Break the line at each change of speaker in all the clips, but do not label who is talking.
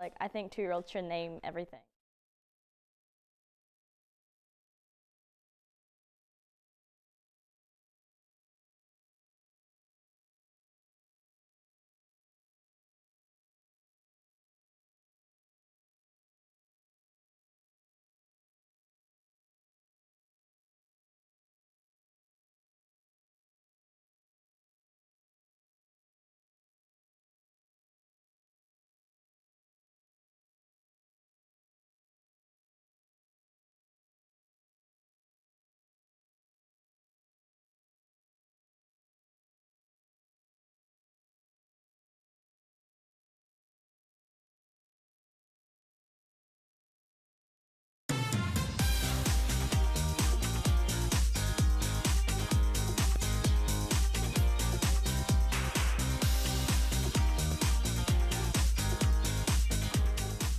Like, I think 2-year-olds should name everything.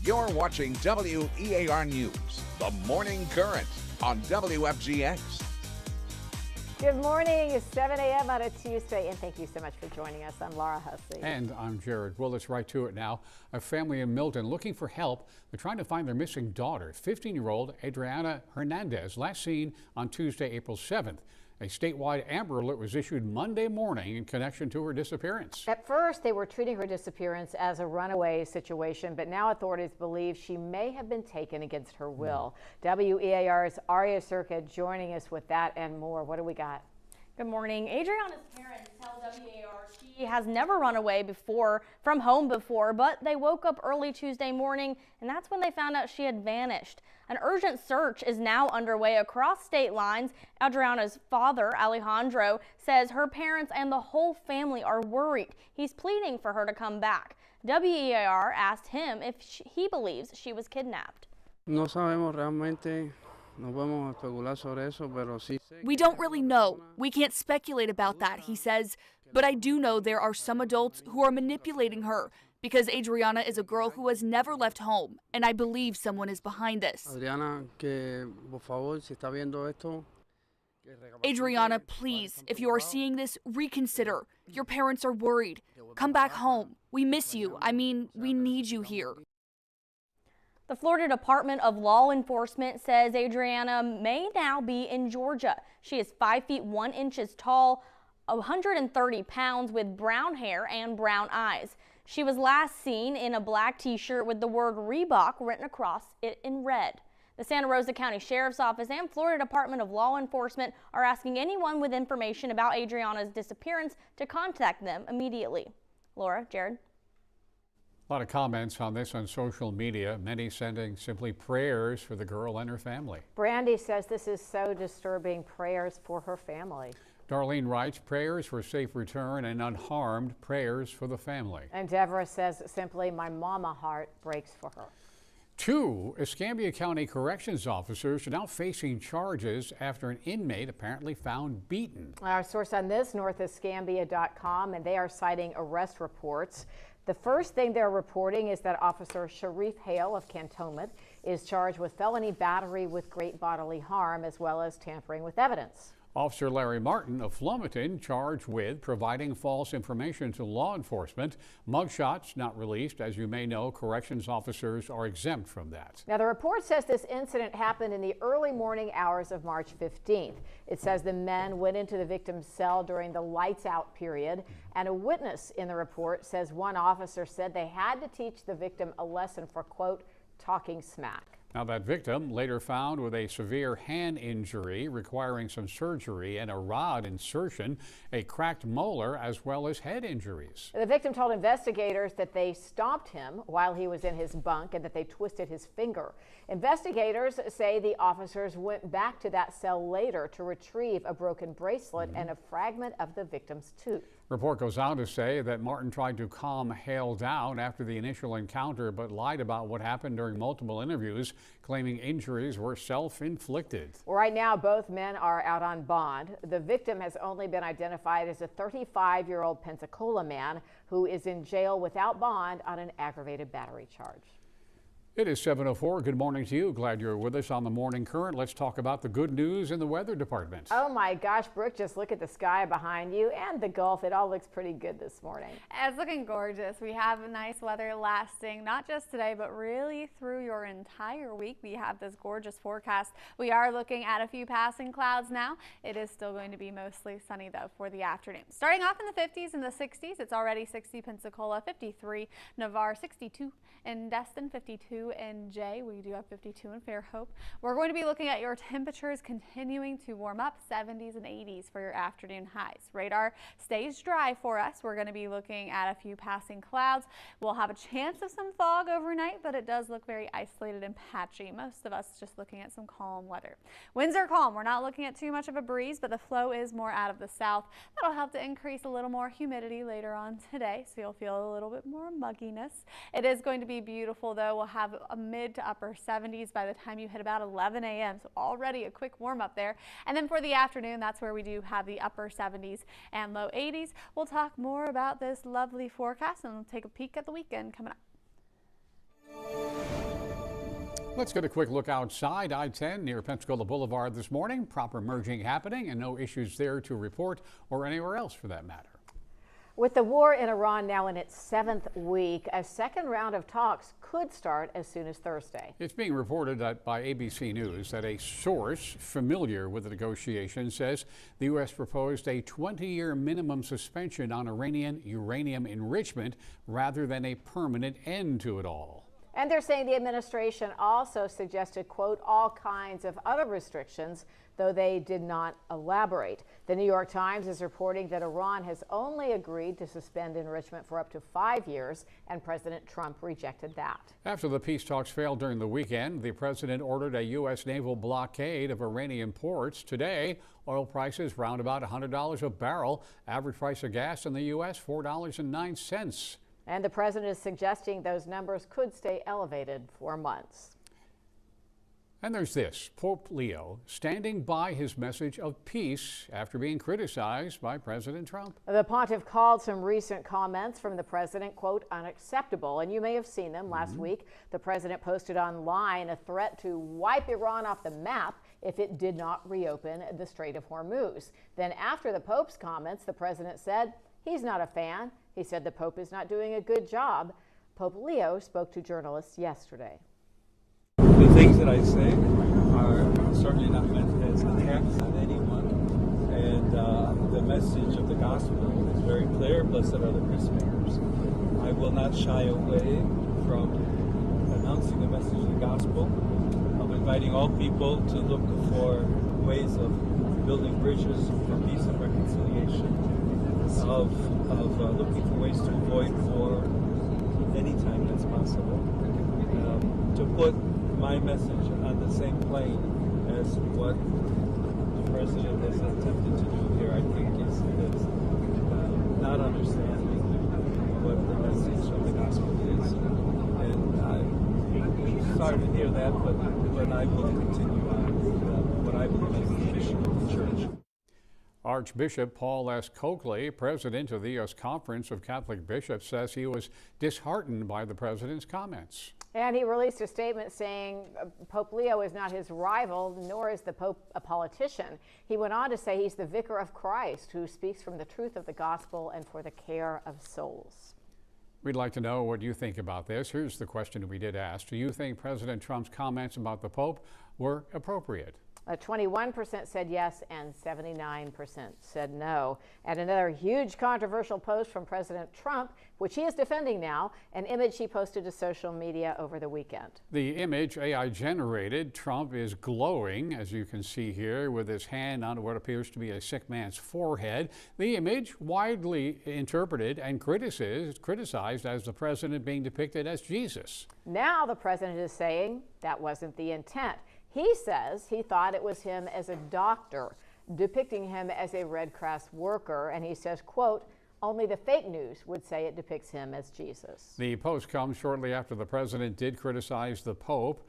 You're watching WEAR News, the Morning Current on WFGX.
Good morning. It's 7 a.m. on a Tuesday, and thank you so much for joining us. I'm Laura Hussey.
And I'm Jared. Well, let's right to it now. A family in Milton looking for help. They're trying to find their missing daughter, 15-year-old Adriana Hernandez, last seen on Tuesday, April 7th. A statewide Amber Alert was issued Monday morning in connection to her disappearance.
At first, they were treating her disappearance as a runaway situation, but now authorities believe she may have been taken against her will. WEAR's Aria Circa joining us with that and more. What do we got?
Good morning. Adriana's parents tell WEAR she has never run away from home before, but they woke up early Tuesday morning, and that's when they found out she had vanished. An urgent search is now underway across state lines. Adriana's father, Alejandro, says her parents and the whole family are worried. He's pleading for her to come back. WEAR asked him if he believes she was kidnapped.
No sabemos realmente.
We don't really know. We can't speculate about that, he says. But I do know there are some adults who are manipulating her because Adriana is a girl who has never left home, and I believe someone is behind this. Adriana, please, if you are seeing this, reconsider. Your parents are worried. Come back home. We miss you. I mean, we need you here.
The Florida Department of Law Enforcement says Adriana may now be in Georgia. She is 5 feet 1 inches tall, 130 pounds, with brown hair and brown eyes. She was last seen in a black t-shirt with the word Reebok written across it in red. The Santa Rosa County Sheriff's Office and Florida Department of Law Enforcement are asking anyone with information about Adriana's disappearance to contact them immediately. Laura, Jared.
A lot of comments on this on social media, many sending simply prayers for the girl and her family.
Brandy says this is so disturbing. Prayers for her family.
Darlene writes, prayers for safe return and unharmed, prayers for the family.
And Deborah says simply, my mama heart breaks for her.
2 Escambia County corrections officers are now facing charges after an inmate apparently found beaten.
Our source on this, northescambia.com, and they are citing arrest reports. The first thing they're reporting is that Officer Sharif Hale of Cantonment is charged with felony battery with great bodily harm as well as tampering with evidence.
Officer Larry Martin of Flomaton charged with providing false information to law enforcement. Mugshots not released. As you may know, corrections officers are exempt from that.
Now, the report says this incident happened in the early morning hours of March 15th. It says the men went into the victim's cell during the lights out period, and a witness in the report says one officer said they had to teach the victim a lesson for, quote, talking smack.
Now, that victim later found with a severe hand injury requiring some surgery and a rod insertion, a cracked molar, as well as head injuries.
The victim told investigators that they stomped him while he was in his bunk and that they twisted his finger. Investigators say the officers went back to that cell later to retrieve a broken bracelet and a fragment of the victim's tooth.
Report goes on to say that Martin tried to calm Hale down after the initial encounter, but lied about what happened during multiple interviews, claiming injuries were self-inflicted.
Right now, both men are out on bond. The victim has only been identified as a 35-year-old Pensacola man who is in jail without bond on an aggravated battery charge.
It is 7:04. Good morning to you. Glad you're with us on the Morning Current. Let's talk about the good news in the weather department.
Oh my gosh, Brooke, just look at the sky behind you and the Gulf. It all looks pretty good this morning.
It's looking gorgeous. We have nice weather lasting not just today, but really through your entire week. We have this gorgeous forecast. We are looking at a few passing clouds now. It is still going to be mostly sunny though for the afternoon. Starting off in the 50s and the 60s, it's already 60 Pensacola, 53 Navarre, 62 in Destin, 52 in Jay. We do have 52 in Fairhope. We're going to be looking at your temperatures continuing to warm up, 70s and 80s for your afternoon highs. Radar stays dry for us. We're going to be looking at a few passing clouds. We'll have a chance of some fog overnight, but it does look very isolated and patchy. Most of us just looking at some calm weather. Winds are calm. We're not looking at too much of a breeze, but the flow is more out of the south. That'll help to increase a little more humidity later on today, so you'll feel a little bit more mugginess. It is going to be beautiful though. We'll have a mid to upper 70s by the time you hit about 11 a.m. So already a quick warm up there. And then for the afternoon, that's where we do have the upper 70s and low 80s. We'll talk more about this lovely forecast and we'll take a peek at the weekend coming up.
Let's get a quick look outside I-10 near Pensacola Boulevard this morning. Proper merging happening and no issues there to report, or anywhere else for that matter.
With the war in Iran now in its 7th week, a second round of talks could start as soon as Thursday.
It's being reported by ABC News that a source familiar with the negotiations says the U.S. proposed a 20-year minimum suspension on Iranian uranium enrichment rather than a permanent end to it all.
And they're saying the administration also suggested, quote, all kinds of other restrictions, though they did not elaborate. The New York Times is reporting that Iran has only agreed to suspend enrichment for up to 5 years, and President Trump rejected that.
After the peace talks failed during the weekend, the president ordered a U.S. naval blockade of Iranian ports. Today, oil prices round about $100 a barrel. Average price of gas in the U.S., $4.09.
And the president is suggesting those numbers could stay elevated for months.
And there's this, Pope Leo standing by his message of peace after being criticized by President Trump.
The pontiff called some recent comments from the president, quote, unacceptable. And you may have seen them last week. The president posted online a threat to wipe Iran off the map if it did not reopen the Strait of Hormuz. Then after the Pope's comments, the president said he's not a fan. He said the Pope is not doing a good job. Pope Leo spoke to journalists yesterday.
The things that I say are certainly not meant as attacks on anyone, and the message of the gospel is very clear. Blessed are the peacemakers. I will not shy away from announcing the message of the gospel, of inviting all people to look for ways of building bridges for peace and reconciliation, of looking for ways to avoid war anytime that's possible, to put my message on the same plane as what the president has attempted to do here, I think is not understanding what the message of the gospel is. And I'm sorry to hear that, but I will continue on with what I believe is the mission of the church.
Archbishop Paul S. Coakley, president of the U.S. Conference of Catholic Bishops, says he was disheartened by the president's comments.
And he released a statement saying Pope Leo is not his rival, nor is the Pope a politician. He went on to say he's the vicar of Christ who speaks from the truth of the gospel and for the care of souls.
We'd like to know what you think about this. Here's the question we did ask. Do you think President Trump's comments about the Pope were appropriate?
21% said yes and 79% said no. And another huge controversial post from President Trump, which he is defending now, an image he posted to social media over the weekend.
The image AI generated, Trump is glowing, as you can see here, with his hand on what appears to be a sick man's forehead. The image widely interpreted and criticized as the president being depicted as Jesus.
Now the president is saying that wasn't the intent. He says he thought it was him as a doctor, depicting him as a Red Cross worker, and he says, quote, only the fake news would say it depicts him as Jesus.
The post comes shortly after the president did criticize the Pope.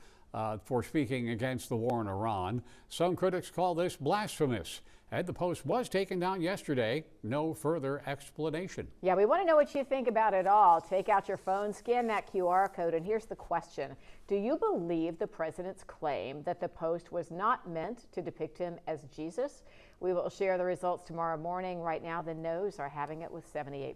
for speaking against the war in Iran. Some critics call this blasphemous. And the post was taken down yesterday. No further explanation.
Yeah, we want to know what you think about it all. Take out your phone, scan that QR code, and here's the question. Do you believe the president's claim that the post was not meant to depict him as Jesus? We will share the results tomorrow morning. Right now, the no's are having it with 78%.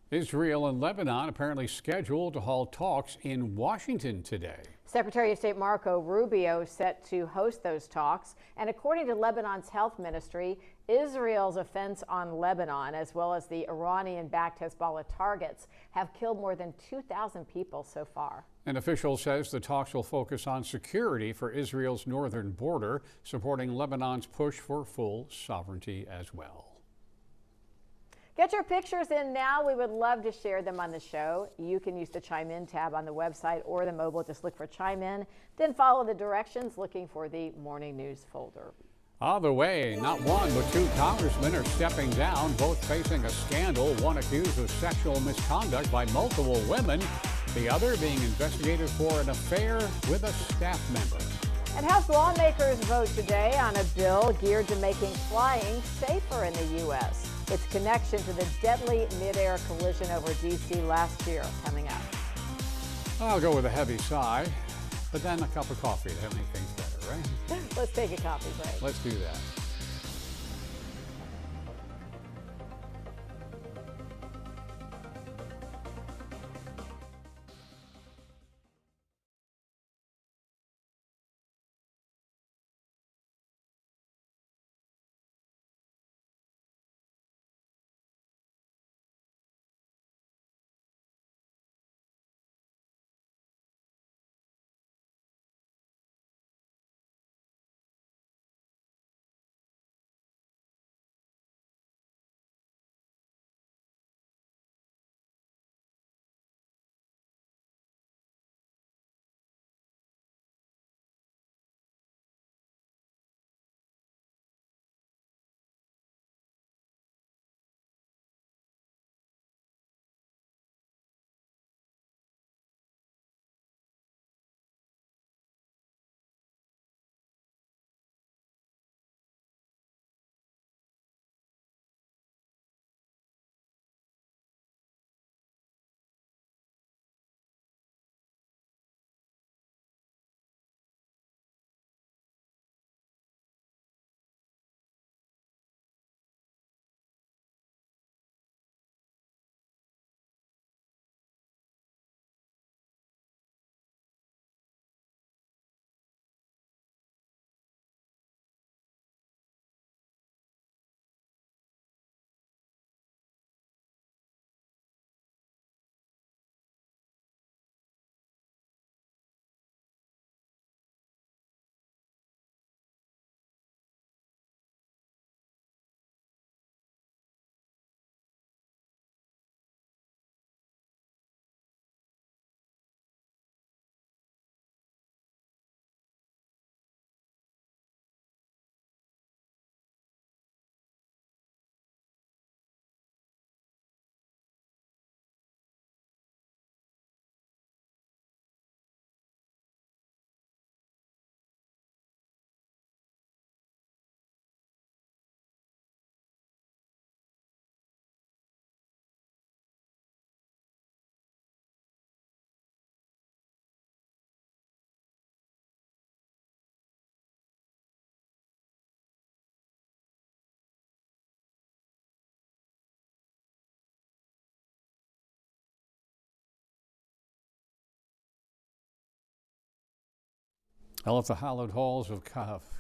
Israel and Lebanon apparently scheduled to hold talks in Washington today.
Secretary of State Marco Rubio set to host those talks. And according to Lebanon's health ministry, Israel's offense on Lebanon, as well as the Iranian-backed Hezbollah targets, have killed more than 2,000 people so far.
An official says the talks will focus on security for Israel's northern border, supporting Lebanon's push for full sovereignty as well.
Get your pictures in now. We would love to share them on the show. You can use the Chime In tab on the website or the mobile. Just look for Chime In, then follow the directions looking for the morning news folder.
Either way, not one but two congressmen are stepping down, both facing a scandal, one accused of sexual misconduct by multiple women, the other being investigated for an affair with a staff member.
And House lawmakers vote today on a bill geared to making flying safer in the U.S. Its connection to the deadly mid-air collision over D.C. last year coming up.
I'll go with a heavy sigh, but then a cup of coffee to make things better, right?
Let's take a coffee break.
Let's do that. Well, if the hallowed halls of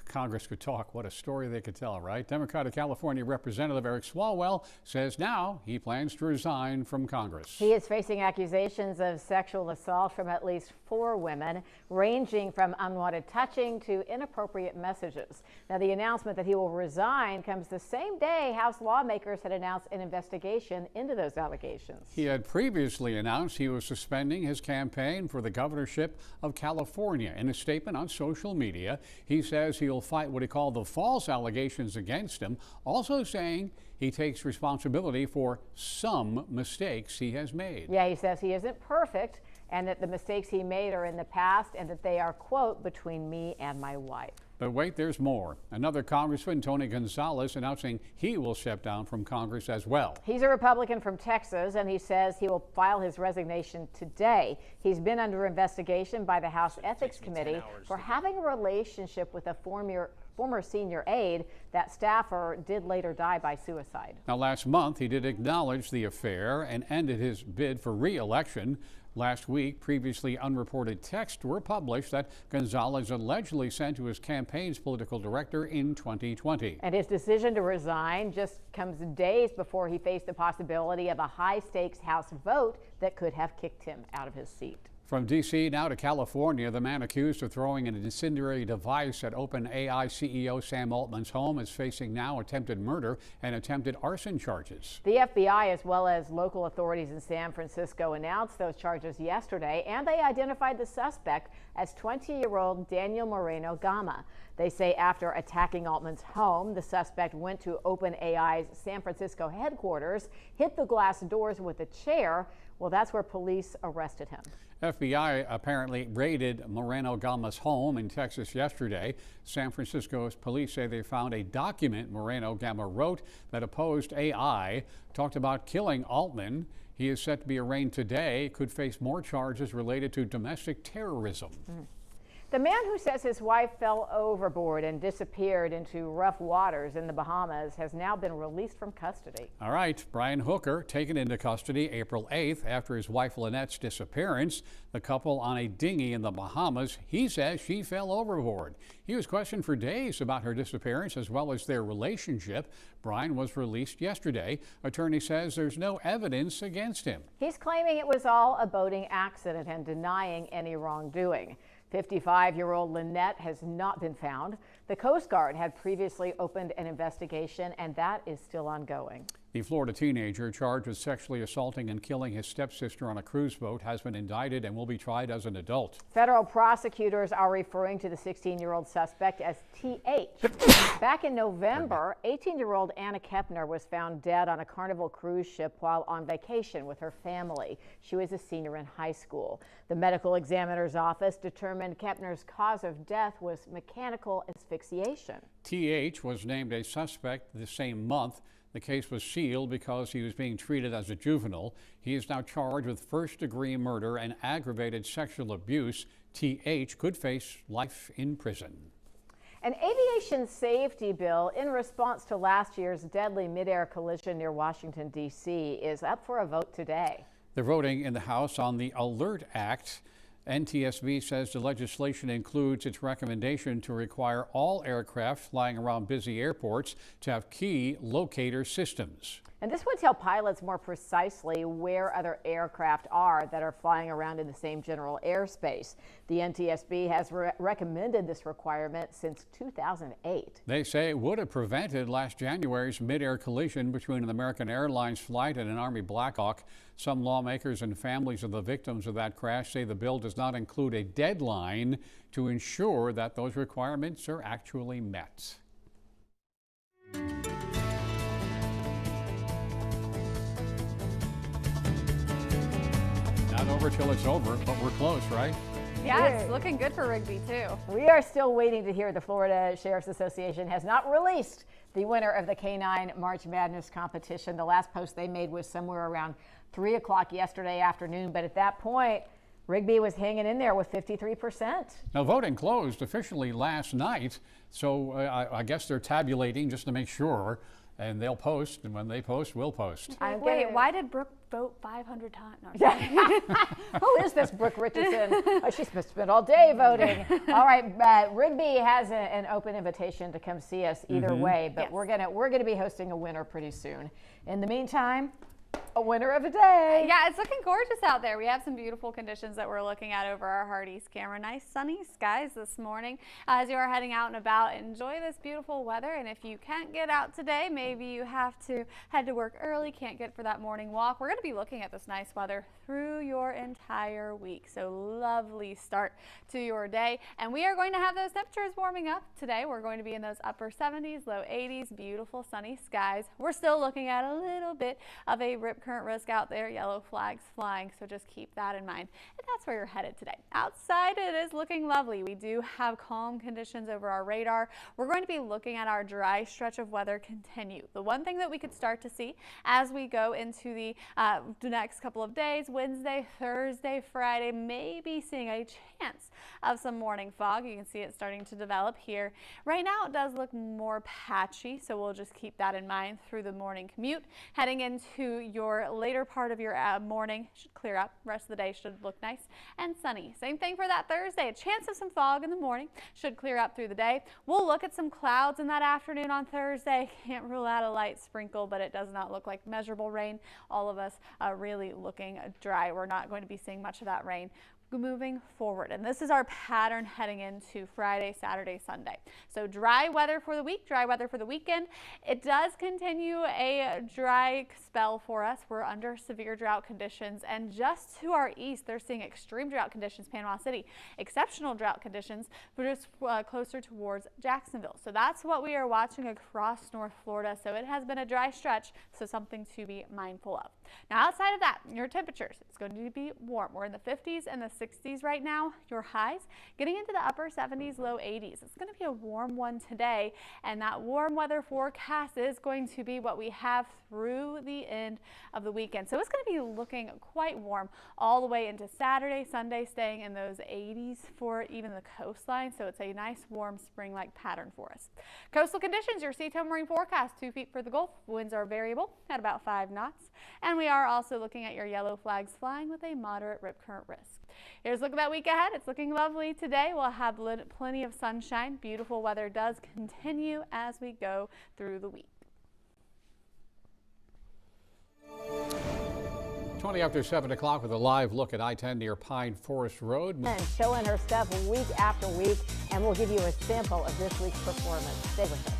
Congress could talk, what a story they could tell, right? Democratic California Representative Eric Swalwell says now he plans to resign from Congress.
He is facing accusations of sexual assault from at least 4 women, ranging from unwanted touching to inappropriate messages. Now, the announcement that he will resign comes the same day House lawmakers had announced an investigation into those allegations.
He had previously announced he was suspending his campaign for the governorship of California. In a statement on social media, he says he'll fight what he called the false allegations against him, also saying he takes responsibility for some mistakes he has made.
Yeah, he says he isn't perfect and that the mistakes he made are in the past and that they are, quote, between me and my wife.
But wait, there's more. Another Congressman, Tony Gonzalez, announcing he will step down from Congress as well.
He's a Republican from Texas, and he says he will file his resignation today. He's been under investigation by the House Ethics Committee for having a relationship with a former senior aide. That staffer did later die by suicide.
Now, last month, he did acknowledge the affair and ended his bid for re-election. Last week, previously unreported texts were published that Gonzalez allegedly sent to his campaign's political director in 2020.
And his decision to resign just comes days before he faced the possibility of a high-stakes House vote that could have kicked him out of his seat.
From D.C. now to California, the man accused of throwing an incendiary device at OpenAI CEO Sam Altman's home is facing now attempted murder and attempted arson charges.
The FBI, as well as local authorities in San Francisco, announced those charges yesterday, and they identified the suspect as 20-year-old Daniel Moreno Gama. They say after attacking Altman's home, the suspect went to OpenAI's San Francisco headquarters, hit the glass doors with a chair. Well, that's where police arrested him.
FBI apparently raided Moreno Gama's home in Texas yesterday. San Francisco's police say they found a document Moreno Gama wrote that opposed AI, talked about killing Altman. He is set to be arraigned today, could face more charges related to domestic terrorism.
The man who says his wife fell overboard and disappeared into rough waters in the Bahamas has now been released from custody.
All right, Brian Hooker taken into custody April 8th after his wife Lynette's disappearance. The couple on a dinghy in the Bahamas, he says she fell overboard. He was questioned for days about her disappearance as well as their relationship. Brian was released yesterday. Attorney says there's no evidence against him.
He's claiming it was all a boating accident and denying any wrongdoing. 55-year-old Lynette has not been found. The Coast Guard had previously opened an investigation, and that is still ongoing.
The Florida teenager charged with sexually assaulting and killing his stepsister on a cruise boat has been indicted and will be tried as an adult.
Federal prosecutors are referring to the 16-year-old suspect as TH. Back in November, 18-year-old Anna Kepner was found dead on a Carnival cruise ship while on vacation with her family. She was a senior in high school. The medical examiner's office determined Kepner's cause of death was mechanical asphyxiation.
TH was named a suspect the same month. The case was sealed because he was being treated as a juvenile. He is now charged with first-degree murder and aggravated sexual abuse. TH could face life in prison.
An aviation safety bill in response to last year's deadly mid-air collision near Washington, D.C. is up for a vote today.
They're voting in the House on the ALERT Act. NTSB says the legislation includes its recommendation to require all aircraft flying around busy airports to have key locator systems.
And this would tell pilots more precisely where other aircraft are that are flying around in the same general airspace. The NTSB has recommended this requirement since 2008.
They say it would have prevented last January's mid-air collision between an American Airlines flight and an Army Black Hawk. Some lawmakers and families of the victims of that crash say the bill does not include a deadline to ensure that those requirements are actually met. Not over till it's over, but we're close, right?
Yeah, it's looking good for Rigby, too.
We are still waiting to hear. The Florida Sheriff's Association has not released the winner of the K9 March Madness competition. The last post they made was somewhere around 3 o'clock yesterday afternoon, but at that point, Rigby was hanging in there with 53%.
Now, voting closed officially last night, so I guess they're tabulating just to make sure, and they'll post, and when they post, we'll post.
Wait, why did Brooke vote 500 times? No,
who is this Brooke Richardson? Oh, she's spent all day voting. All right, Rigby has an open invitation to come see us either way, but
yes,
we're gonna be hosting a winner pretty soon. In the meantime, a winner of the day.
Yeah, it's looking gorgeous out there. We have some beautiful conditions that we're looking at over our Hardee's camera. Nice sunny skies this morning. As you are heading out and about, enjoy this beautiful weather. And if you can't get out today, maybe you have to head to work early, can't get for that morning walk. We're going to be looking at this nice weather through your entire week. So lovely start to your day. And we are going to have those temperatures warming up today. We're going to be in those upper 70s, low 80s, beautiful sunny skies. We're still looking at a little bit of a rip current risk out there, yellow flags flying, so just keep that in mind. And that's where you're headed today. Outside, it is looking lovely. We do have calm conditions over our radar. We're going to be looking at our dry stretch of weather continue. The one thing that we could start to see as we go into the next couple of days, Wednesday, Thursday, Friday, maybe seeing a chance of some morning fog. You can see it starting to develop here. Right now, it does look more patchy, so we'll just keep that in mind through the morning commute. Heading into your later part of your morning, should clear up. Rest of the day should look nice and sunny. Same thing for that Thursday. A chance of some fog in the morning, should clear up through the day. We'll look at some clouds in that afternoon on Thursday. Can't rule out a light sprinkle, but it does not look like measurable rain. All of us are really looking dry. We're not going to be seeing much of that rain moving forward. And this is our pattern heading into Friday, Saturday, Sunday. So dry weather for the week, dry weather for the weekend. It does continue a dry spell for us. We're under severe drought conditions, and just to our east, they're seeing extreme drought conditions, Panama City, exceptional drought conditions, but just closer towards Jacksonville. So that's what we are watching across North Florida. So it has been a dry stretch, so something to be mindful of. Now, outside of that, your temperatures, it's going to be warm. We're in the 50s and the 60s right now. Your highs getting into the upper 70s, low 80s. It's going to be a warm one today, and that warm weather forecast is going to be what we have through the end of the weekend. So it's going to be looking quite warm all the way into Saturday, Sunday, staying in those 80s for even the coastline. So it's a nice warm spring-like pattern for us. Coastal conditions, your Seatow Marine forecast, 2 feet for the Gulf. Winds are variable at about 5 knots. And we are also looking at your yellow flags flying with a moderate rip current risk. Here's a look at that week ahead. It's looking lovely today. We'll have plenty of sunshine. Beautiful weather does continue as we go through the week.
20 after 7 o'clock with a live look at I-10 near Pine Forest Road.
And showing her stuff week after week, and we'll give you a sample of this week's performance. Stay with us.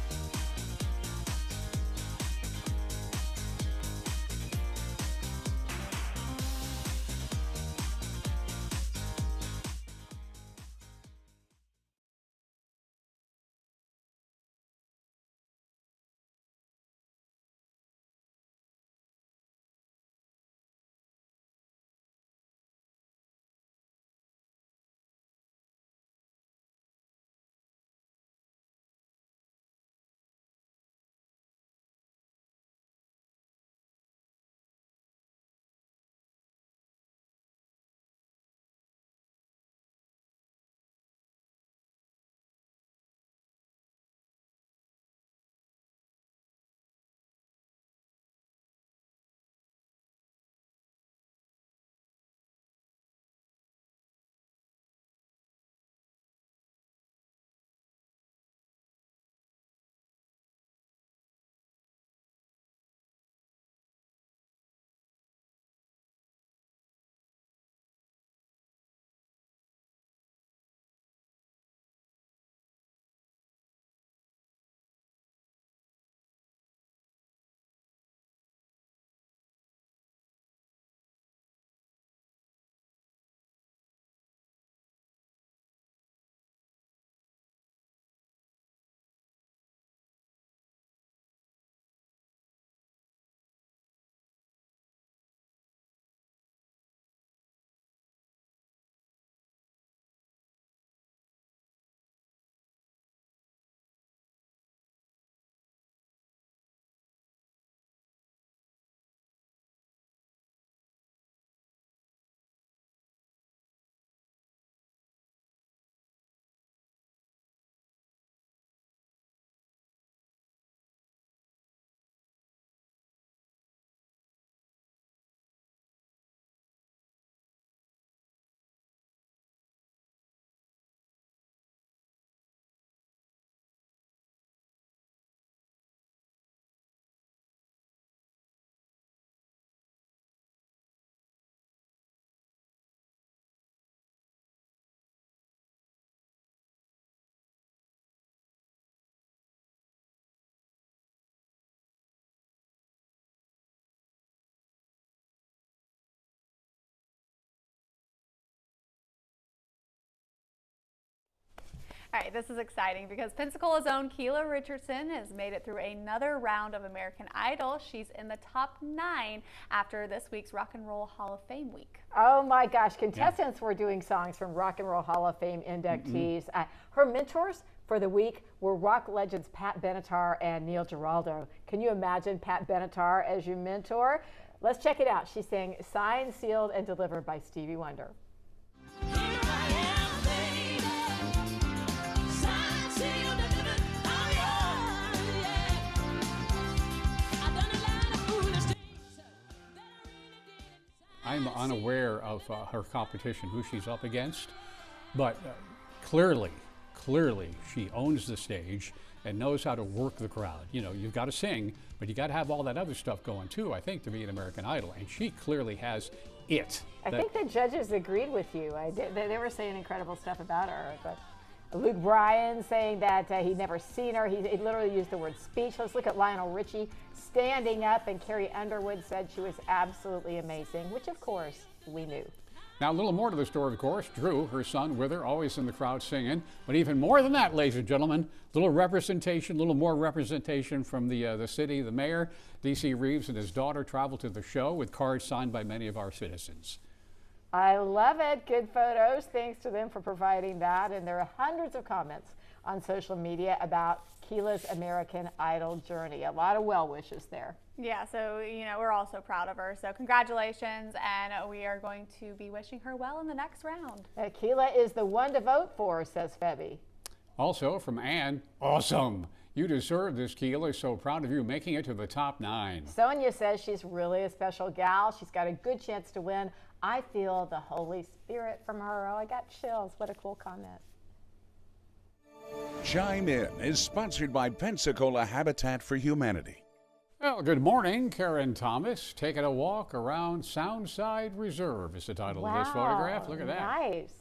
All right, this is exciting because Pensacola's own Keela Richardson has made it through another round of American Idol. She's in the top 9 after this week's Rock and Roll Hall of Fame week.
Oh my gosh, contestants were doing songs from Rock and Roll Hall of Fame inductees. Her mentors for the week were rock legends Pat Benatar and Neil Giraldo. Can you imagine Pat Benatar as your mentor? Let's check it out. She sang Signed, Sealed, and Delivered by Stevie Wonder.
I'm unaware of her competition, who she's up against, but clearly she owns the stage and knows how to work the crowd. You know, you've got to sing, but you got to have all that other stuff going too, I think, to be an American Idol, and she clearly has it.
I think the judges agreed with you. They were saying incredible stuff about her. But Luke Bryan saying that he'd never seen her. He literally used the word speechless. Look at Lionel Richie standing up, and Carrie Underwood said she was absolutely amazing, which of course we knew.
Now, a little more to the story, of course. Drew, her son, with her, always in the crowd singing. But even more than that, ladies and gentlemen, a little more representation from the city. The mayor, D.C. Reeves, and his daughter traveled to the show with cards signed by many of our citizens.
I love it. Good photos. Thanks to them for providing that. And there are hundreds of comments on social media about Keela's American Idol journey. A lot of well wishes there.
Yeah, so, you know, we're all so proud of her. So congratulations, and we are going to be wishing her well in the next round.
Keela is the one to vote for, says Febby.
Also from Ann, awesome. You deserve this, Keela. So proud of you making it to the top 9.
Sonia says she's really a special gal. She's got a good chance to win. I feel the Holy Spirit from her. Oh, I got chills. What a cool comment.
Chime In is sponsored by Pensacola Habitat for Humanity.
Well, good morning. Karen Thomas taking a walk around Soundside Reserve is the title of this photograph. Look at that.
Nice.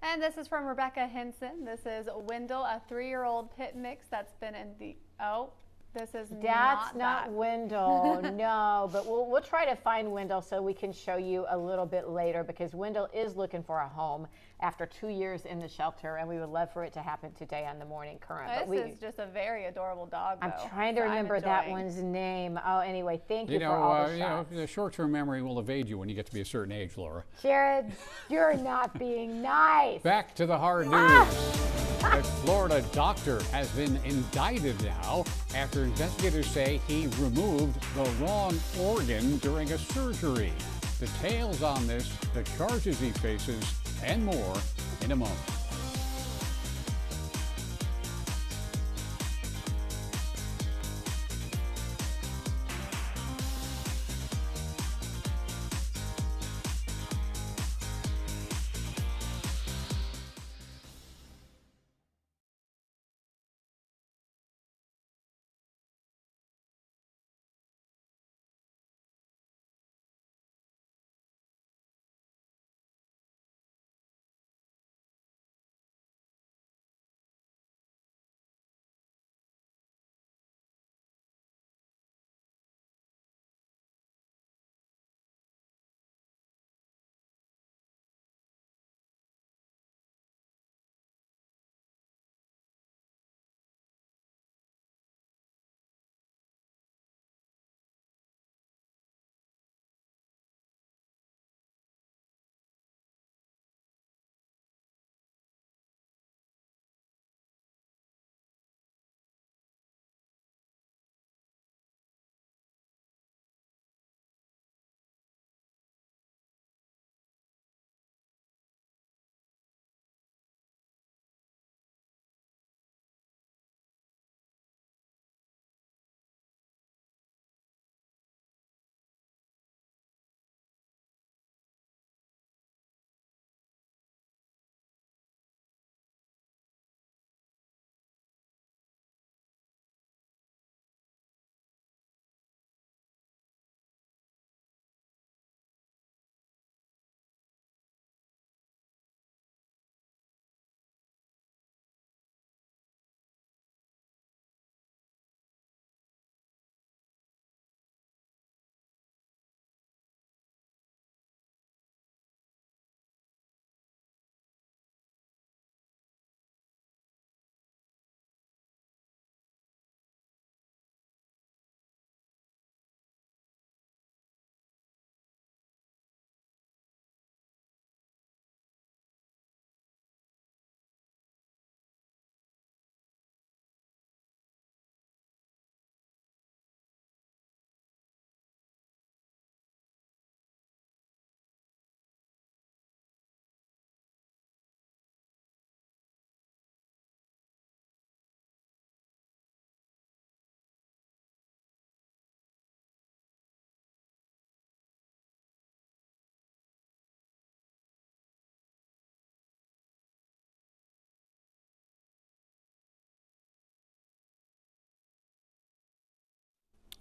And this is from Rebecca Henson. This is Wendell, a 3-year-old pit mix that's been in the, this is
That's
not
not Wendell, no, but we'll try to find Wendell so we can show you a little bit later, because Wendell is looking for a home after 2 years in the shelter, and we would love for it to happen today on the Morning Current.
This is just a very adorable dog, though.
I'm trying to remember that one's name. Oh, anyway, thank you for all the shots.
The short-term memory will evade you when you get to be a certain age, Laura.
Jared, you're not being nice.
Back to the hard news. A Florida doctor has been indicted now after investigators say he removed the wrong organ during a surgery. Details on this, the charges he faces, and more in a moment.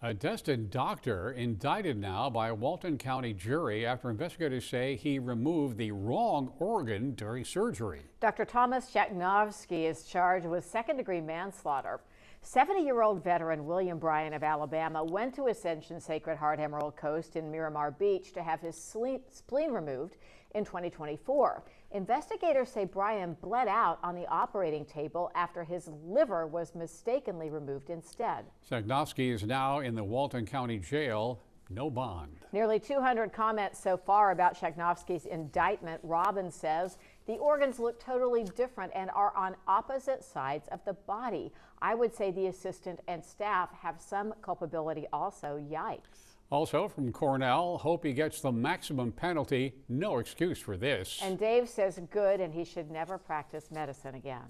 A Destin doctor indicted now by a Walton County jury after investigators say he removed the wrong organ during surgery.
Dr. Thomas Cheknovsky is charged with second-degree manslaughter. 70-year-old veteran William Bryan of Alabama went to Ascension Sacred Heart Emerald Coast in Miramar Beach to have his spleen removed in 2024. Investigators say Bryan bled out on the operating table after his liver was mistakenly removed instead.
Cheknovsky is now in the Walton County Jail. No bond.
Nearly 200 comments so far about Cheknovsky's indictment. Robbins says the organs look totally different and are on opposite sides of the body. I would say the assistant and staff have some culpability also. Yikes.
Also from Cornell, hope he gets the maximum penalty. No excuse for this.
And Dave says good, and he should never practice medicine again.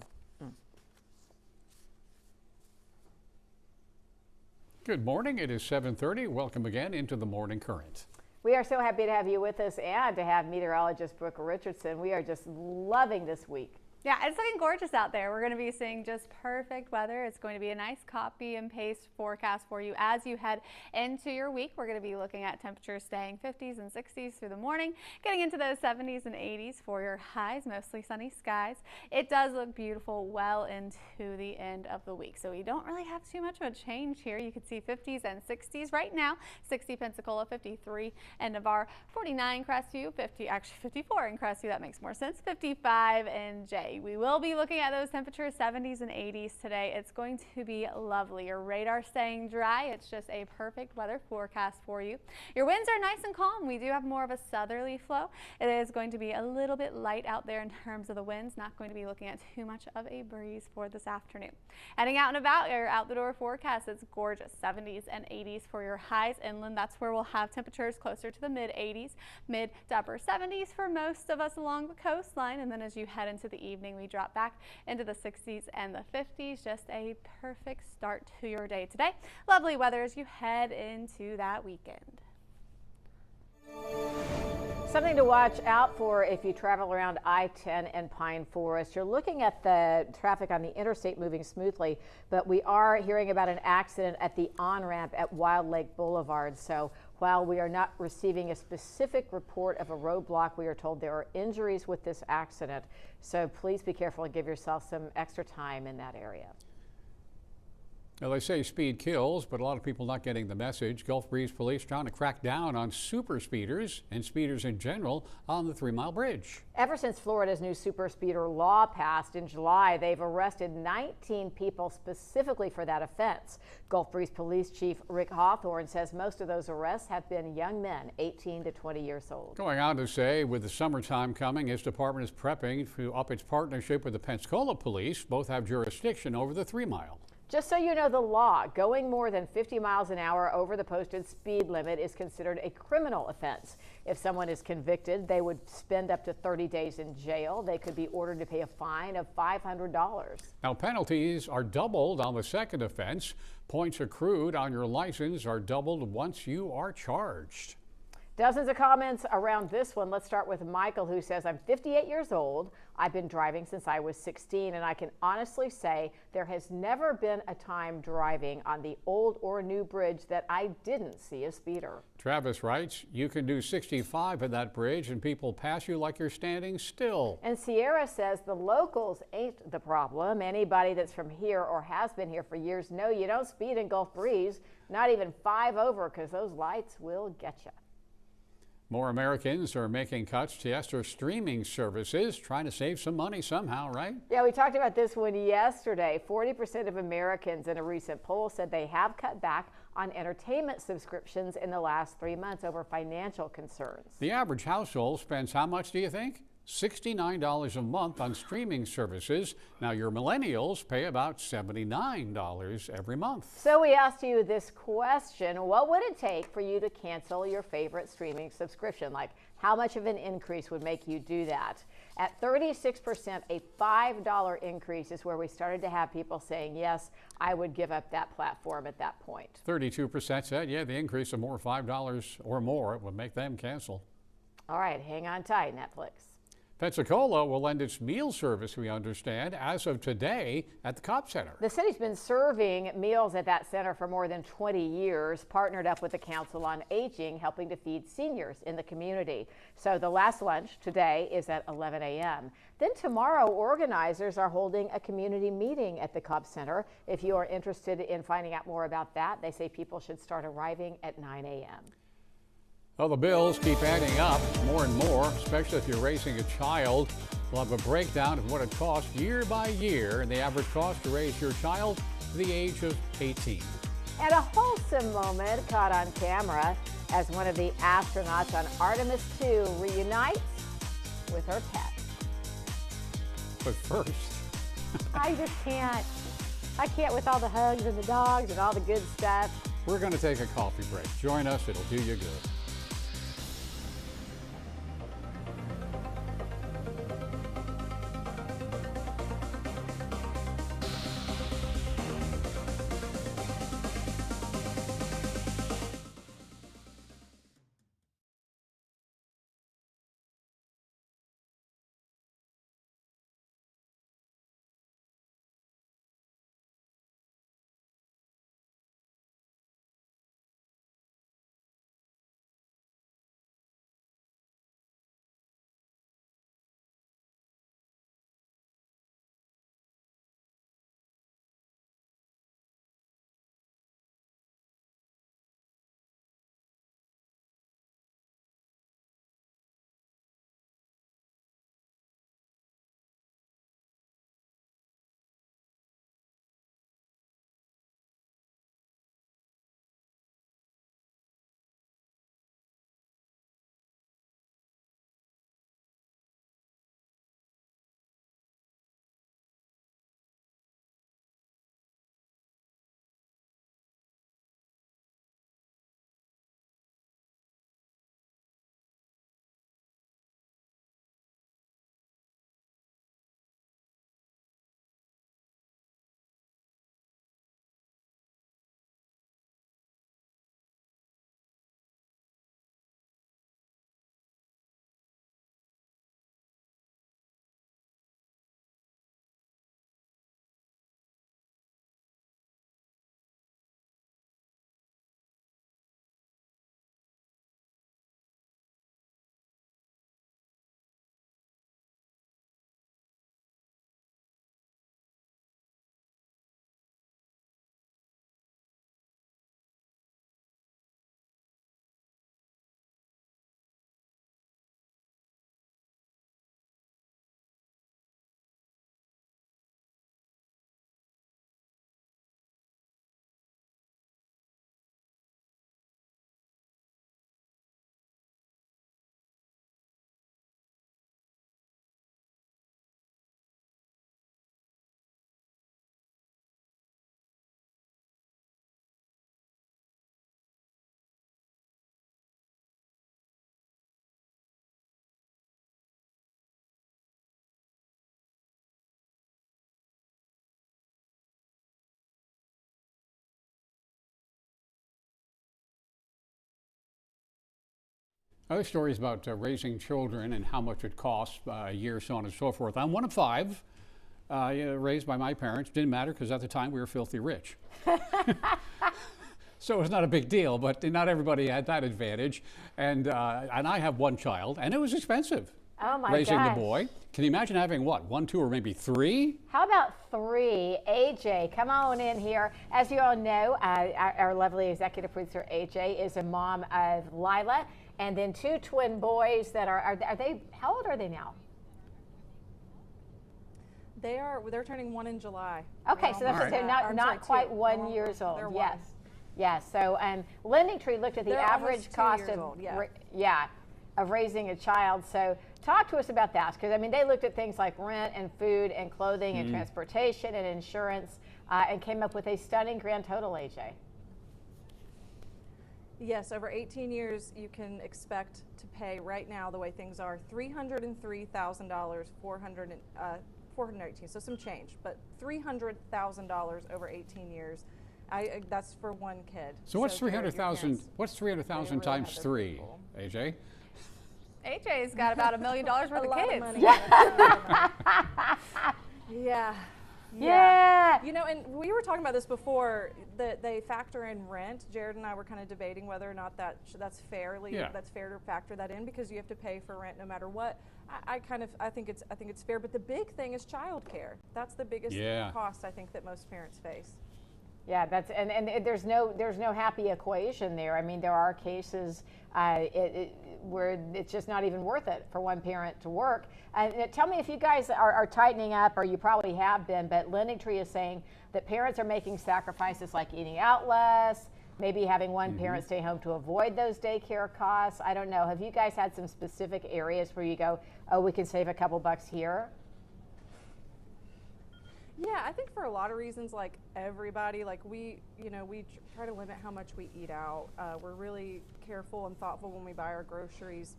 Good morning. It is 7:30. Welcome again into the Morning Current.
We are so happy to have you with us and to have meteorologist Brooke Richardson. We are just loving this week.
Yeah, it's looking gorgeous out there. We're going to be seeing just perfect weather. It's going to be a nice copy and paste forecast for you as you head into your week. We're going to be looking at temperatures staying 50s and 60s through the morning, getting into those 70s and 80s for your highs, mostly sunny skies. It does look beautiful well into the end of the week, so we don't really have too much of a change here. You can see 50s and 60s right now, 60 Pensacola, 53 in Navarre, 49 Crestview, 54 in Crestview. That makes more sense. 55 in Jay. We will be looking at those temperatures, 70s and 80s today. It's going to be lovely. Your radar staying dry. It's just a perfect weather forecast for you. Your winds are nice and calm. We do have more of a southerly flow. It is going to be a little bit light out there in terms of the winds. Not going to be looking at too much of a breeze for this afternoon. Heading out and about, your out the door forecast, it's gorgeous. 70s and 80s for your highs inland. That's where we'll have temperatures closer to the mid 80s, mid to upper 70s for most of us along the coastline. And then as you head into the evening, we drop back into the 60s and the 50s. Just a perfect start to your day today. Lovely weather as you head into that weekend.
Something to watch out for if you travel around I-10 and Pine Forest. You're looking at the traffic on the interstate moving smoothly, but we are hearing about an accident at the on-ramp at Wild Lake Boulevard. So while we are not receiving a specific report of a roadblock, we are told there are injuries with this accident. So please be careful and give yourself some extra time in that area.
Now, they say speed kills, but a lot of people not getting the message. Gulf Breeze police trying to crack down on super speeders and speeders in general on the 3 Mile Bridge.
Ever since Florida's new super speeder law passed in July, they've arrested 19 people specifically for that offense. Gulf Breeze Police Chief Rick Hawthorne says most of those arrests have been young men, 18 to 20 years old.
Going on to say, with the summertime coming, his department is prepping to up its partnership with the Pensacola Police. Both have jurisdiction over the 3 Mile.
Just so you know the law, going more than 50 miles an hour over the posted speed limit is considered a criminal offense. If someone is convicted, they would spend up to 30 days in jail. They could be ordered to pay a fine of $500.
Now, penalties are doubled on the second offense. Points accrued on your license are doubled once you are charged.
Dozens of comments around this one. Let's start with Michael, who says, I'm 58 years old. I've been driving since I was 16, and I can honestly say there has never been a time driving on the old or new bridge that I didn't see a speeder.
Travis writes, you can do 65 at that bridge and people pass you like you're standing still.
And Sierra says the locals ain't the problem. Anybody that's from here or has been here for years know you don't speed in Gulf Breeze, not even 5 over, because those lights will get you.
More Americans are making cuts to extra streaming services, trying to save some money somehow, right?
Yeah, we talked about this one yesterday. 40% of Americans in a recent poll said they have cut back on entertainment subscriptions in the last 3 months over financial concerns.
The average household spends how much, do you think? $69 a month on streaming services. Now, your millennials pay about $79 every month.
So we asked you this question: what would it take for you to cancel your favorite streaming subscription? Like, how much of an increase would make you do that? At 36%, a $5 increase is where we started to have people saying, yes, I would give up that platform at that point.
32% said, yeah, the increase of more $5 or more would make them cancel.
All right, hang on tight, Netflix.
Pensacola will end its meal service, we understand, as of today at the Cobb Center.
The city's been serving meals at that center for more than 20 years, partnered up with the Council on Aging, helping to feed seniors in the community. So the last lunch today is at 11 a.m. Then tomorrow, organizers are holding a community meeting at the Cobb Center. If you are interested in finding out more about that, they say people should start arriving at 9 a.m.
Well, the bills keep adding up more and more, especially if you're raising a child. We'll have a breakdown of what it costs year by year and the average cost to raise your child to the age of 18.
And a wholesome moment caught on camera as one of the astronauts on Artemis II reunites with her pet.
But first,
I just can't. I can't with all the hugs and the dogs and all the good stuff.
we're going to take a coffee break. Join us, it'll do you good. Other stories about raising children and how much it costs a year, so on and so forth. I'm one of five raised by my parents. Didn't matter because at the time we were filthy rich. So it's not a big deal, but not everybody had that advantage. And I have one child, and it was expensive.
Oh my
raising
gosh.
the boy. Can you imagine having what, 1, 2, or maybe 3?
How about 3? AJ, come on in here. As you all know, our lovely executive producer AJ is a mom of Lila and then 2 twin boys that are they, how old are they now?
They're turning 1 in July.
Okay, so that's they're not quite 1 year old.
They're
Yes.
1.
Yes. So Lending Tree looked at the
They're
average
almost 2
cost
years
of
old,
of raising a child. So talk to us about that, because I mean they looked at things like rent and food and clothing and transportation and insurance and came up with a stunning grand total, AJ.
Yes, over 18 years, you can expect to pay right now, the way things are, $303,000, 418, so some change, but $300,000 over 18 years. That's for one kid.
So what's 300,000? What's 300,000 times 3, AJ?
AJ's got about $1 million worth
A
of
lot
kids.
of money. Yeah.
Yeah.
You know, and we were talking about this before, that they factor in rent. Jared and I were kind of debating whether or not that's fair to factor that in, because you have to pay for rent no matter what. I think it's fair, but the big thing is childcare. That's the biggest cost I think that most parents face.
Yeah, that's and there's no happy equation there. I mean, there are cases where it's just not even worth it for one parent to work. Tell me if you guys are tightening up, or you probably have been, but LendingTree is saying that parents are making sacrifices like eating out less, maybe having one parent stay home to avoid those daycare costs. I don't know. Have you guys had some specific areas where you go, oh, we can save a couple bucks here?
Yeah, I think for a lot of reasons, like everybody, like we try to limit how much we eat out. We're really careful and thoughtful when we buy our groceries,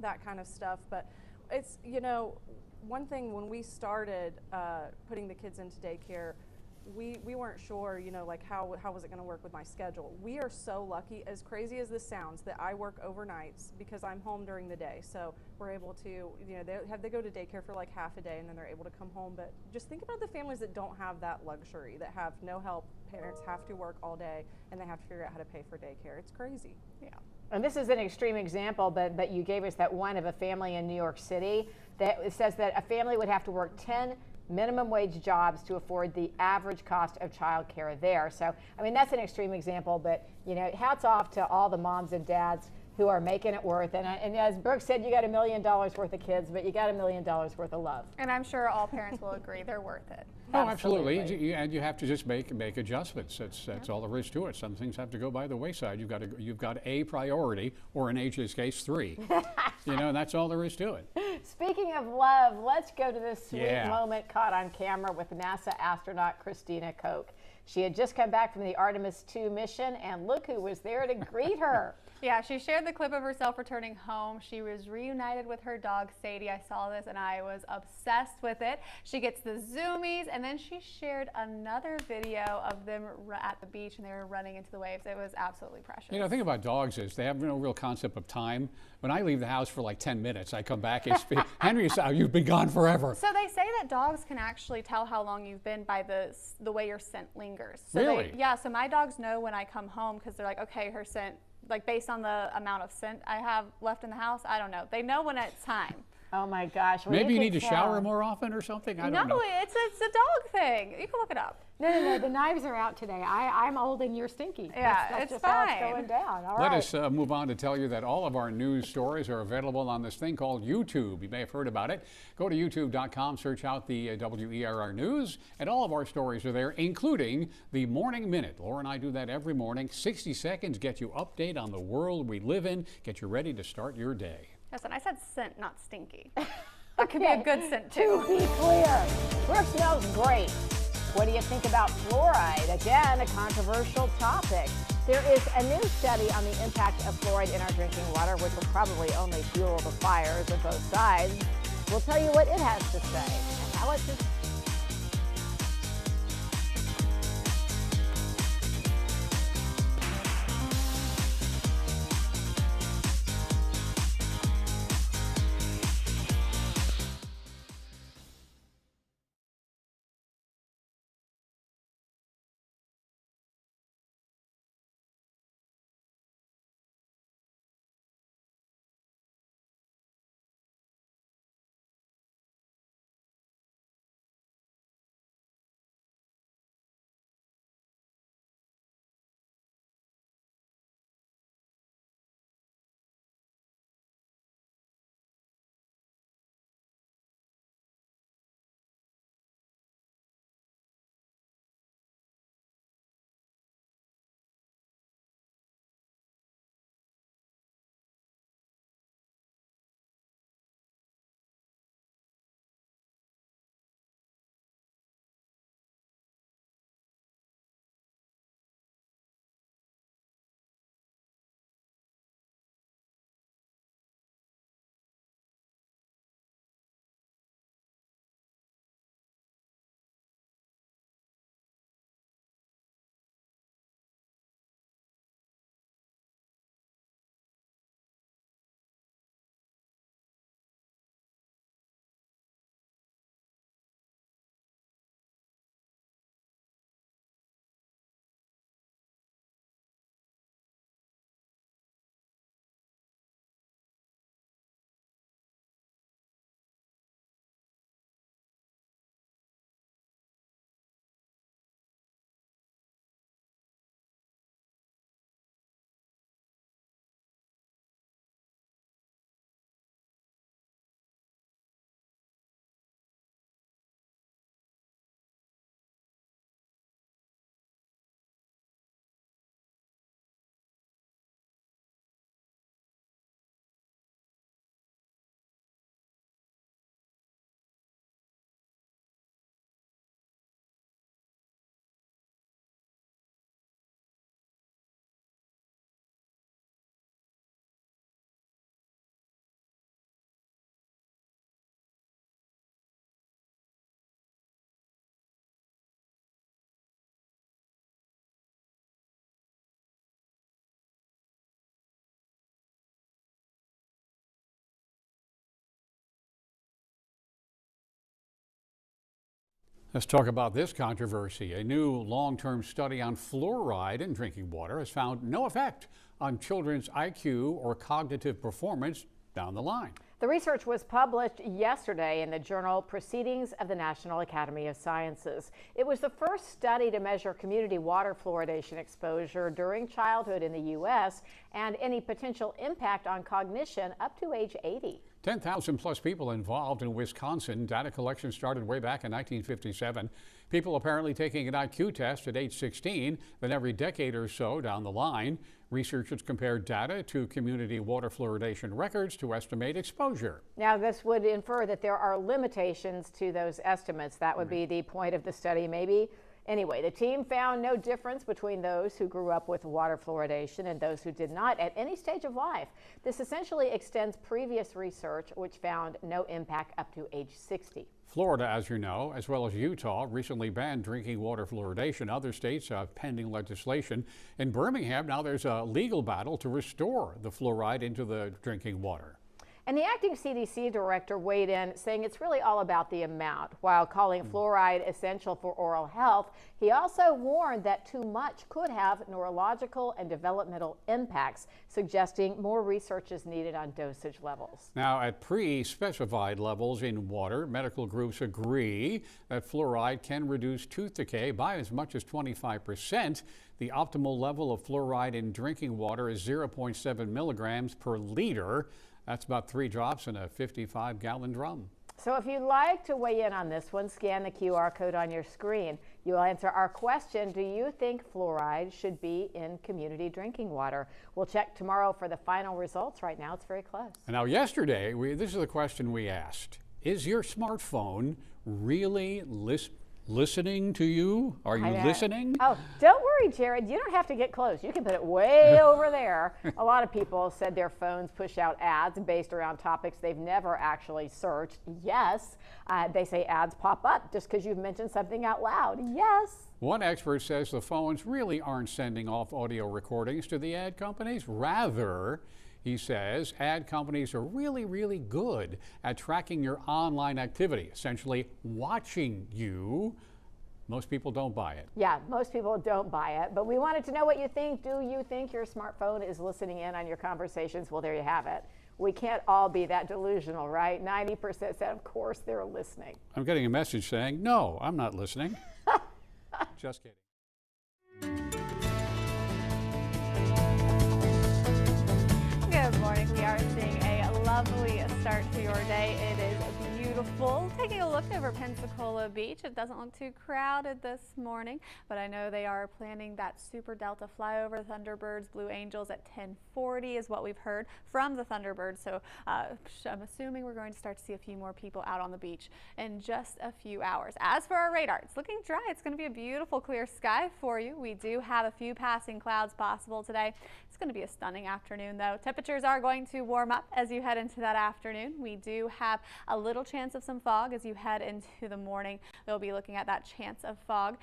that kind of stuff. But it's, one thing when we started putting the kids into daycare, we weren't sure, like how was it going to work with my schedule. We are so lucky, as crazy as this sounds, that I work overnights because I'm home during the day. So we're able to, they go to daycare for like half a day and then they're able to come home. But just think about the families that don't have that luxury, that have no help. Parents have to work all day and they have to figure out how to pay for daycare. It's crazy.
Yeah.
And this is an extreme example, but you gave us that one of a family in New York City that says that a family would have to work 10 minimum wage jobs to afford the average cost of childcare there. So, I mean, that's an extreme example, but, hats off to all the moms and dads who are making it worth. And as Brooke said, you got $1 million worth of kids, but you got $1 million worth of love.
And I'm sure all parents will agree they're worth it.
Oh, absolutely. And you have to just make adjustments. That's all there is to it. Some things have to go by the wayside. You've got a priority, or in AJ's case, 3. And that's all there is to it.
Speaking of love, let's go to this sweet moment caught on camera with NASA astronaut Christina Koch. She had just come back from the Artemis II mission, and look who was there to greet her.
Yeah, she shared the clip of herself returning home. She was reunited with her dog, Sadie. I saw this and I was obsessed with it. She gets the zoomies, and then she shared another video of them at the beach and they were running into the waves. It was absolutely precious.
The thing about dogs is they have no real concept of time. When I leave the house for like 10 minutes, I come back, Henry, you've been gone forever.
So they say that dogs can actually tell how long you've been by the way your scent lingers. So
really?
So my dogs know when I come home, because they're like, okay, her scent, like based on the amount of scent I have left in the house, I don't know. They know when it's time.
Oh my gosh. Well,
maybe you need to shower more often or something? I don't know.
No, it's a dog thing. You can look it up.
No, the knives are out today. I'm old and you're stinky.
Yeah,
that's
it's
just how
fine.
it's going down. All
Let
right.
us move on to tell you that all of our news stories are available on this thing called YouTube. You may have heard about it. Go to youtube.com, search out the WERR News, and all of our stories are there, including the Morning Minute. Laura and I do that every morning. 60 seconds, get you update on the world we live in, get you ready to start your day.
Listen, I said scent, not stinky. That could be a good scent too.
To be clear, Brooke smells great. What do you think about fluoride? Again, a controversial topic. There is a new study on the impact of fluoride in our drinking water, which will probably only fuel the fires of both sides. We'll tell you what it has to say and how it just
Let's talk about this controversy. A new long-term study on fluoride in drinking water has found no effect on children's IQ or cognitive performance down the line.
The research was published yesterday in the journal Proceedings of the National Academy of Sciences. It was the first study to measure community water fluoridation exposure during childhood in the U.S. and any potential impact on cognition up to age 80.
10,000 plus people involved in Wisconsin. Data collection started way back in 1957. People apparently taking an IQ test at age 16, then every decade or so down the line. Researchers compared data to community water fluoridation records to estimate exposure.
Now, this would infer that there are limitations to those estimates. That would be the point of the study, maybe. Anyway, the team found no difference between those who grew up with water fluoridation and those who did not at any stage of life. This essentially extends previous research, which found no impact up to age 60.
Florida, as you know, as well as Utah, recently banned drinking water fluoridation. Other states have pending legislation. In Birmingham, now there's a legal battle to restore the fluoride into the drinking water.
And the acting CDC director weighed in, saying it's really all about the amount. While calling fluoride essential for oral health, he also warned that too much could have neurological and developmental impacts, suggesting more research is needed on dosage levels.
Now, at pre-specified levels in water, medical groups agree that fluoride can reduce tooth decay by as much as 25%. The optimal level of fluoride in drinking water is 0.7 milligrams per liter. That's about 3 drops in a 55-gallon drum.
So if you'd like to weigh in on this one, scan the QR code on your screen. You'll answer our question, do you think fluoride should be in community drinking water? We'll check tomorrow for the final results. Right now, it's very close.
And now yesterday, this is the question we asked. Is your smartphone really listening to you? Are you listening?
Oh, don't worry, Jared. You don't have to get close. You can put it way over there. A lot of people said their phones push out ads based around topics they've never actually searched. Yes, they say ads pop up just because you've mentioned something out loud. Yes.
One expert says the phones really aren't sending off audio recordings to the ad companies. Rather, he says ad companies are really good at tracking your online activity, essentially watching you. Most people don't buy it.
Yeah, most people don't buy it, but we wanted to know what you think. Do you think your smartphone is listening in on your conversations? Well, there you have it. We can't all be that delusional, right? 90% said, of course, they're listening.
I'm getting a message saying, no, I'm not listening. Just kidding.
Good morning. We are seeing a lovely start to your day. It is beautiful. Taking a look over Pensacola Beach. It doesn't look too crowded this morning, but I know they are planning that Super Delta flyover. Thunderbirds, Blue Angels at 10:40 is what we've heard from the Thunderbirds. So I'm assuming we're going to start to see a few more people out on the beach in just a few hours. As for our radar, it's looking dry. It's going to be a beautiful clear sky for you. We do have a few passing clouds possible today. It's going to be a stunning afternoon though. Temperatures are going to warm up as you head into that afternoon. We do have a little chance of some fog as you head into the morning. We'll be looking at that chance of fog.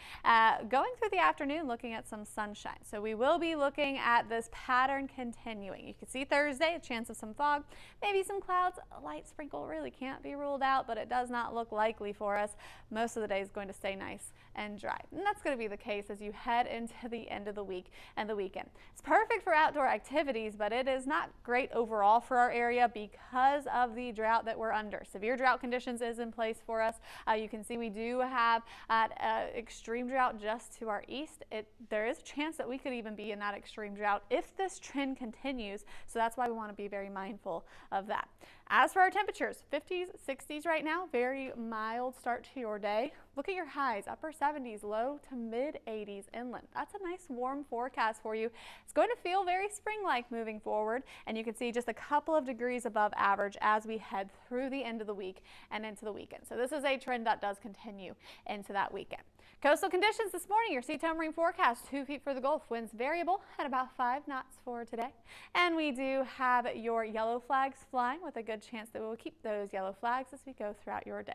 Going through the afternoon, looking at some sunshine. So we will be looking at this pattern continuing. You can see Thursday, a chance of some fog, maybe some clouds. A light sprinkle really can't be ruled out, but it does not look likely for us. Most of the day is going to stay nice and dry. And that's going to be the case as you head into the end of the week and the weekend. It's perfect for outdoor activities, but it is not great overall for our area because of the drought that we're under. Severe drought conditions is in place for us. You can see we do have extreme drought just to our east. There is a chance that we could even be in that extreme drought if this trend continues. So that's why we want to be very mindful of that. As for our temperatures, 50s, 60s right now, very mild start to your day. Look at your highs, upper 70s, low to mid 80s inland. That's a nice warm forecast for you. It's going to feel very spring-like moving forward, and you can see just a couple of degrees above average as we head through the end of the week and into the weekend. So this is a trend that does continue into that weekend. Coastal conditions this morning, your Seatown Marine forecast, 2 feet for the Gulf, winds variable at about 5 knots for today. And we do have your yellow flags flying with a good chance that we will keep those yellow flags as we go throughout your day.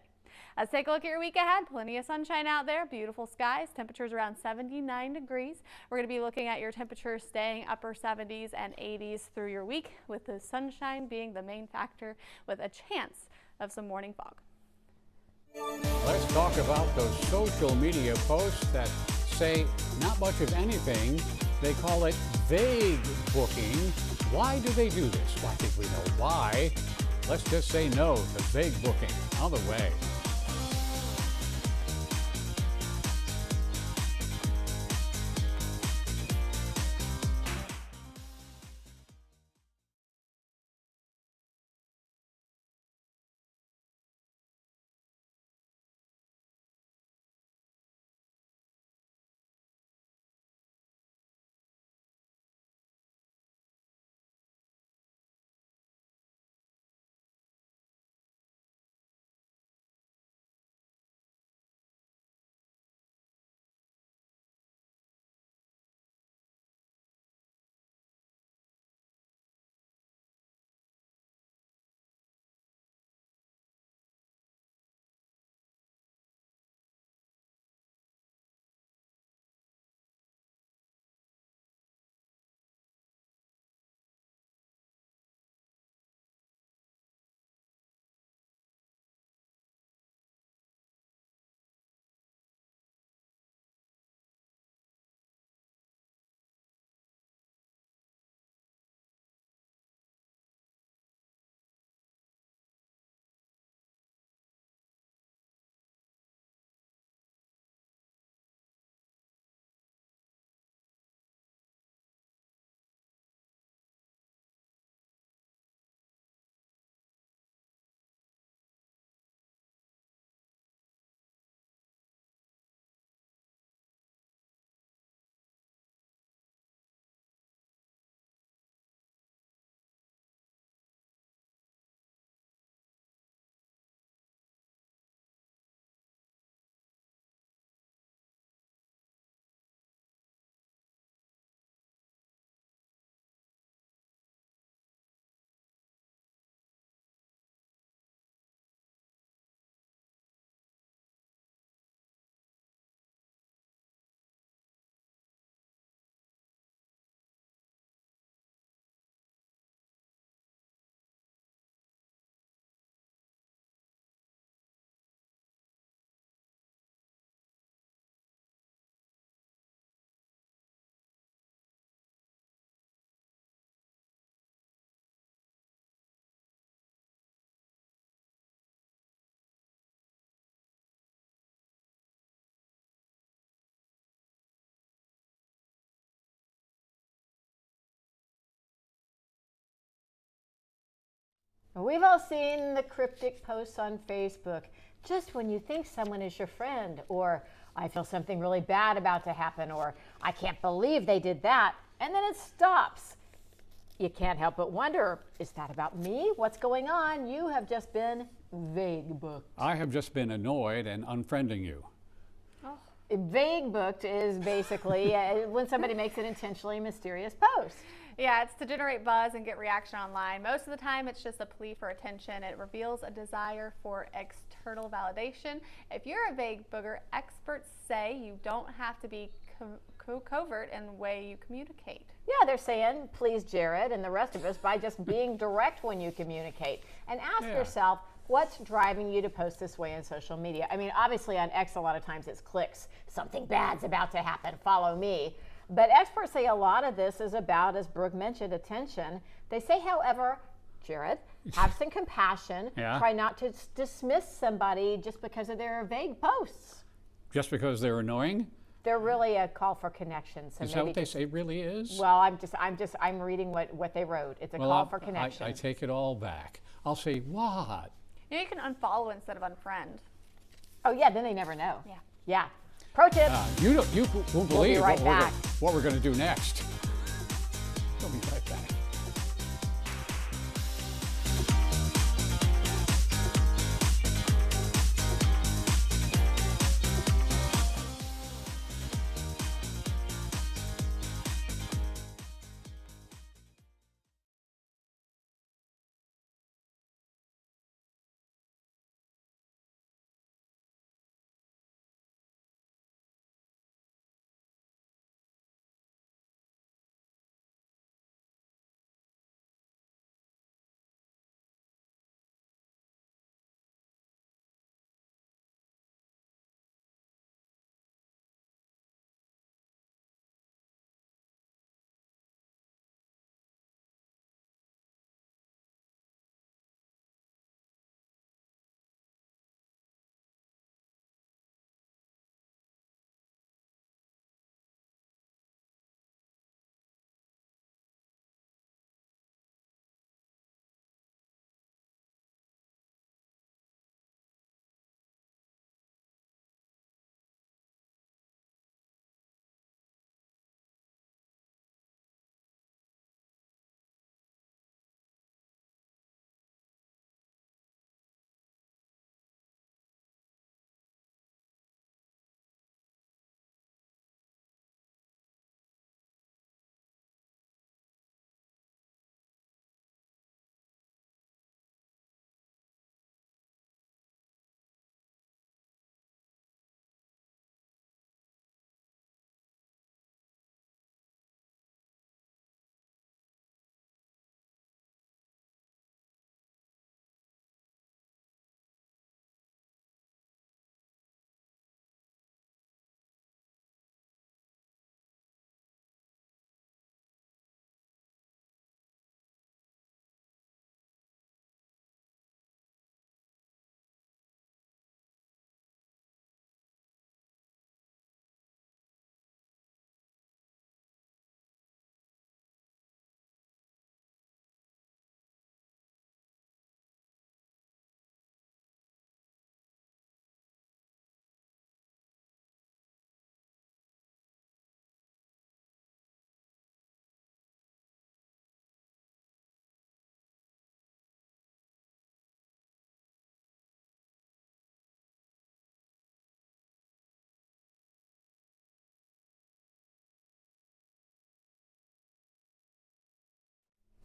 Let's take a look at your week ahead. Plenty of sunshine out there, beautiful skies, temperatures around 79 degrees. We're going to be looking at your temperatures staying upper 70s and 80s through your week, with the sunshine being the main factor with a chance of some morning fog.
Let's talk about those social media posts that say not much of anything. They call it vague booking. Why do they do this? Well, I think we know why. Let's just say no to vague booking. On the way.
We've all seen the cryptic posts on Facebook. Just when you think someone is your friend, or I feel something really bad about to happen, or I can't believe they did that, and then it stops. You can't help but wonder, is that about me? What's going on? You have just been vague booked.
I have just been annoyed and unfriending you.
Vague booked is basically when somebody makes an intentionally mysterious post.
Yeah, it's to generate buzz and get reaction online. Most of the time, it's just a plea for attention. It reveals a desire for external validation. If you're a vague booger, experts say you don't have to be covert in the way you communicate.
Yeah, they're saying, please, Jared, and the rest of us by just being direct when you communicate. And ask yourself, what's driving you to post this way on social media? I mean, obviously on X, a lot of times it's clicks. Something bad's about to happen. Follow me. But experts say a lot of this is about, as Brooke mentioned, attention. They say, however, Jared, have some compassion. Try not to dismiss somebody just because of their vague posts.
Just because they're annoying?
They're really a call for connection. So
is that what they say it really is?
Well, I'm reading what they wrote. It's a call for connection.
I take it all back. I'll say, what?
You know, you can unfollow instead of unfriend.
Oh yeah, then they never know.
Yeah.
Yeah. Pro tip.
You won't believe
what
we're going to do next. We'll be right back.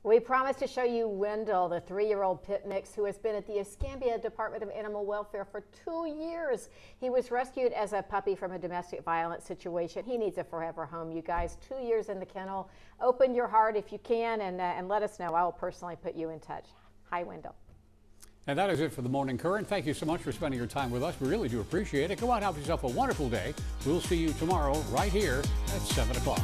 We promised to show you Wendell, the 3-year-old pit mix who has been at the Escambia Department of Animal Welfare for 2 years. He was rescued as a puppy from a domestic violence situation. He needs a forever home, you guys. 2 years in the kennel. Open your heart if you can and let us know. I will personally put you in touch. Hi, Wendell.
And that is it for the Morning Current. Thank you so much for spending your time with us. We really do appreciate it. Go out and have yourself a wonderful day. We'll see you tomorrow right here at 7 o'clock.